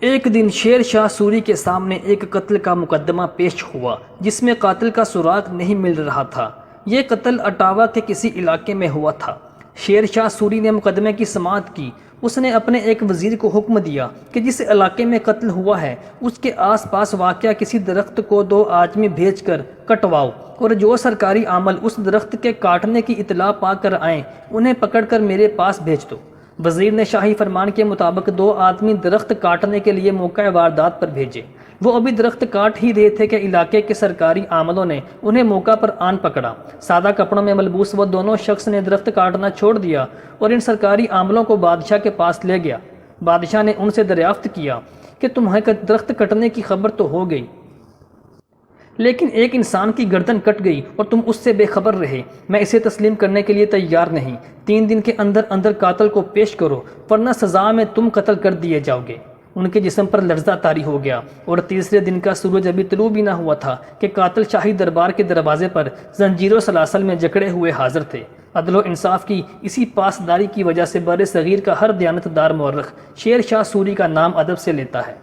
ایک دن شیر شاہ سوری کے سامنے ایک قتل کا مقدمہ پیش ہوا جس میں قاتل کا سراغ نہیں مل رہا تھا۔ یہ قتل اٹاوا کے کسی علاقے میں ہوا تھا۔ شیر شاہ سوری نے مقدمے کی سماعت کی۔ اس نے اپنے ایک وزیر کو حکم دیا کہ جس علاقے میں قتل ہوا ہے اس کے آس پاس واقع کسی درخت کو 2 آدمی بھیج کر کٹواؤ، اور جو سرکاری عامل اس درخت کے کاٹنے کی اطلاع پا کر آئیں انہیں پکڑ کر میرے پاس بھیج دو۔ وزیر نے شاہی فرمان کے مطابق 2 آدمی درخت کاٹنے کے لیے موقع واردات پر بھیجے۔ وہ ابھی درخت کاٹ ہی رہے تھے کہ علاقے کے سرکاری عاملوں نے انہیں موقع پر آن پکڑا۔ سادہ کپڑوں میں ملبوس وہ دونوں شخص نے درخت کاٹنا چھوڑ دیا اور ان سرکاری عاملوں کو بادشاہ کے پاس لے گیا۔ بادشاہ نے ان سے دریافت کیا کہ تمہیں درخت کٹنے کی خبر تو ہو گئی، لیکن ایک انسان کی گردن کٹ گئی اور تم اس سے بے خبر رہے۔ میں اسے تسلیم کرنے کے لیے تیار نہیں۔ 3 دن کے اندر اندر قاتل کو پیش کرو ورنہ سزا میں تم قتل کر دیے جاؤ گے۔ ان کے جسم پر لرزہ طاری ہو گیا اور تیسرے دن کا سورج ابھی طلوع بھی نہ ہوا تھا کہ قاتل شاہی دربار کے دروازے پر زنجیر و سلاسل میں جکڑے ہوئے حاضر تھے۔ عدل و انصاف کی اسی پاسداری کی وجہ سے بر صغیر کا ہر دیانتدار مورخ شیر شاہ سوری کا نام ادب سے لیتا ہے۔